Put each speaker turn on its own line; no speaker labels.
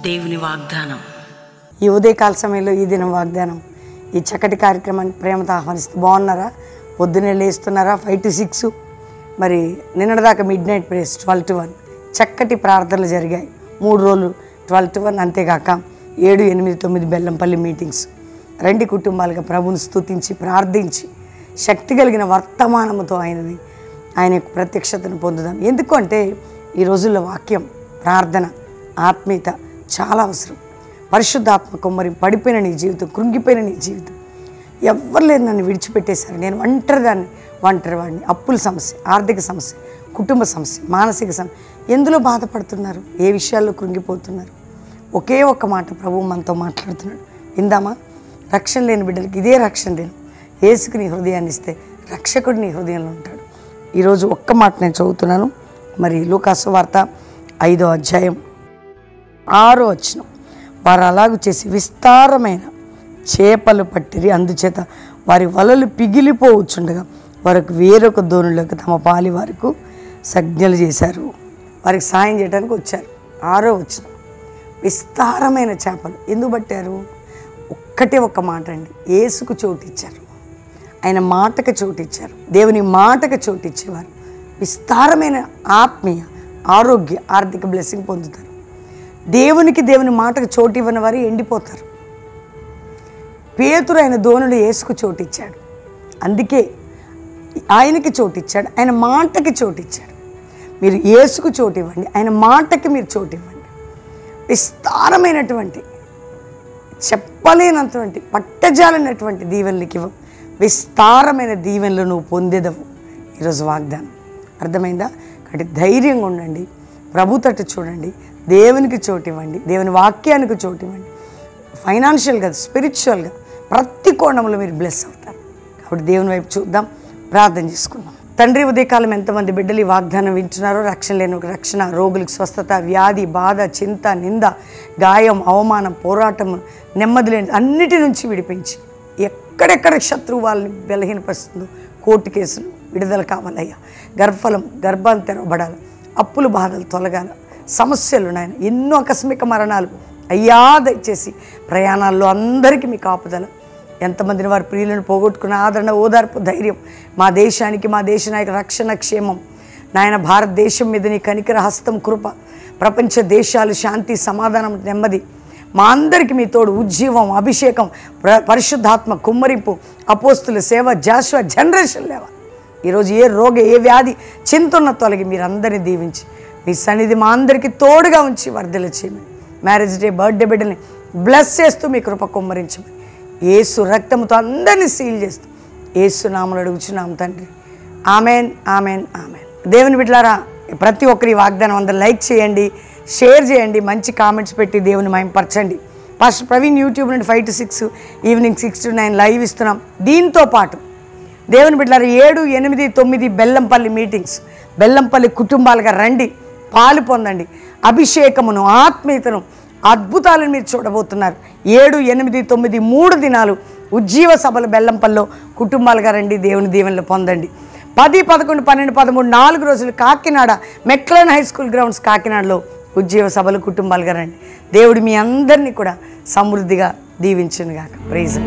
దేవుని వాగ్దానం.
ఈ ఉదయకాల సమయంలో ఈ దినం వాగ్దానం ఈ చక్కటి కార్యక్రమాన్ని ప్రేమతో ఆహ్వానిస్తూ బాగున్నారా? పొద్దున్నే లేస్తున్నారా? 5 to 6 మరి నిన్నటిదాకా మిడ్నైట్ ప్రేయర్స్ 12 to 1 చక్కటి ప్రార్థనలు జరిగాయి. 3 రోజులు 12 to 1. అంతేకాక 7, 8, 9 బెల్లంపల్లి మీటింగ్స్. రెండు కుటుంబాలుగా ప్రభుని స్తుతించి ప్రార్థించి శక్తి కలిగిన వర్తమానముతో ఆయన ప్రత్యక్షతను పొందుదాం. ఎందుకంటే ఈ రోజుల్లో వాక్యం, ప్రార్థన, ఆత్మీయత చాలా అవసరం. పరిశుద్ధాత్మ కుమ్మరి పడిపోయిన నీ జీవితం, కృంగిపోయిన నీ జీవితం, ఎవ్వరు లేదు, నన్ను విడిచిపెట్టేశారు, నేను ఒంటరివాడిని, అప్పుల సమస్య, ఆర్థిక సమస్య, కుటుంబ సమస్య, మానసిక సమస్య, ఎందులో బాధపడుతున్నారు? ఏ విషయాల్లో కృంగిపోతున్నారు? ఒకే ఒక్క మాట ప్రభువు మనతో మాట్లాడుతున్నాడు. విందామా? రక్షణ లేని బిడ్డలకి ఇదే రక్షణ దినం. యేసుకు నీ హృదయాన్ని ఇస్తే రక్షకుడు నీ హృదయంలో ఉంటాడు. ఈరోజు ఒక్క మాట నేను చదువుతున్నాను. మరి లూకాసు వార్త 5వ అధ్యాయం 6వ వచనం. వారు అలాగూ చేసి విస్తారమైన చేపలు పట్టిరి, అందుచేత వారి వలలు పిగిలిపోవచ్చుండగా వారికి వేరొక దోణులకు తమ పాలి వారికి సంజ్ఞలు చేశారు. వారికి సాయం చేయడానికి వచ్చారు. 6వ వచనం. విస్తారమైన చేపలు ఎందుకు పట్టారు? ఒక్కటే ఒక్క మాట అండి. యేసుకు చోటిచ్చారు, ఆయన మాటకు చోటిచ్చారు, దేవుని మాటకు చోటిచ్చేవారు విస్తారమైన ఆత్మీయ, ఆరోగ్య, ఆర్థిక బ్లెస్సింగ్ పొందుతారు. దేవుని మాటకు చోటు ఇవ్వని వారు ఎండిపోతారు. పేతురు ఆయన దోణులు యేసుకు చోటిచ్చాడు, అందుకే ఆయనకి చోటిచ్చాడు, ఆయన మాటకి చోటిచ్చాడు. మీరు యేసుకు చోటు ఇవ్వండి, ఆయన మాటకి మీరు చోటు ఇవ్వండి. విస్తారమైనటువంటి, చెప్పలేనటువంటి, పట్టజాలైనటువంటి దీవెనలకి ఇవ్వ. విస్తారమైన దీవెనలు నువ్వు పొందేదవు. ఈరోజు వాగ్దానం అర్థమైందా? కాబట్టి ధైర్యంగా ఉండండి, ప్రభు తట్టు చూడండి, దేవునికి చోటు ఇవ్వండి, దేవుని వాక్యానికి చోటు ఇవ్వండి. ఫైనాన్షియల్గా, స్పిరిచువల్గా ప్రతి కోణంలో మీరు బ్లెస్ అవుతారు. కాబట్టి దేవుని వైపు చూద్దాం, ప్రార్థన చేసుకుందాం. తండ్రి, ఉదయకాలం ఎంతమంది బిడ్డలు ఈ వాగ్దానం వింటున్నారో, రక్షణ లేని ఒక రక్షణ, రోగులకు స్వస్థత, వ్యాధి, బాధ, చింత, నింద, గాయం, అవమానం, పోరాటం, నెమ్మది లేని అన్నిటి నుంచి విడిపించి, ఎక్కడెక్కడ శత్రువు వాళ్ళని బలహీనపరుస్తుందో కోర్టు కేసులు విడుదల కావాలయ్యా. గర్భఫలం, గర్భాలు తెరవబడాలి, అప్పులు బాధలు తొలగాలి, సమస్యలు నాయన, ఎన్నో ఆకస్మిక మరణాలు అయ్యా దయచేసి ప్రయాణాల్లో అందరికీ మీ కాపుదల. ఎంతమందిని వారి ప్రియులను పోగొట్టుకున్న ఆదరణ, ఓదార్పు, ధైర్యం మా దేశానికి, మా దేశ నాయక రక్షణ, క్షేమం నాయన, భారతదేశం మీద నీ కనికర హస్తం, కృప, ప్రపంచ దేశాలు శాంతి, సమాధానం, నెమ్మది మా అందరికీ మీ తోడు, ఉజ్జీవం, అభిషేకం, పరిశుద్ధాత్మ కుమ్మరింపు, అపోస్తుల సేవ, జాషువా జనరేషన్ లేవ. ఈరోజు ఏ రోగ, ఏ వ్యాధి, చింతున్న తొలగి మీరందరినీ దీవించి మీ సన్నిధి మా అందరికీ తోడుగా ఉంచి వర్ధల చేయమని, మ్యారేజ్ డే, బర్త్డే బిడ్డని బ్లెస్ చేస్తూ మీ కృప కుమ్మరించమని, యేసు రక్తంతో అందరినీ సీల్ చేస్తూ యేసు నామములో అడుగుచున్నాం తండ్రి. Amen, amen, amen. దేవుని బిడ్డలారా, ప్రతి ఒక్కరి వాగ్దానం అందరూ లైక్ చేయండి, షేర్ చేయండి, మంచి కామెంట్స్ పెట్టి దేవుని మహిమపరచండి. పాస్టర్ ప్రవీణ్ యూట్యూబ్ నుండి 5 to 6, ఈవినింగ్ 6 to 9 లైవ్ ఇస్తున్నాం. దీంతో పాటు దేవుని బిడ్డలారా 7, 8, 9 బెల్లంపల్లి మీటింగ్స్, బెల్లంపల్లి కుటుంబాలుగా రండి, పాలు పొందండి. అభిషేకమును, ఆత్మీయతను, అద్భుతాలను మీరు చూడబోతున్నారు. 7, 8, 9 3 దినాలు ఉజ్జీవ సభలు బెల్లంపల్లిలో కుటుంబాలుగా రండి, దేవుని దీవెనలు పొందండి. 10, 11, 12, 13 4 రోజులు కాకినాడ మెక్లెన్ హై స్కూల్ గ్రౌండ్స్ కాకినాడలో ఉజ్జీవ సభలు కుటుంబాలుగా రండి. దేవుడు మీ అందరినీ కూడా సమృద్ధిగా దీవించునుగాక. ప్రైజ్.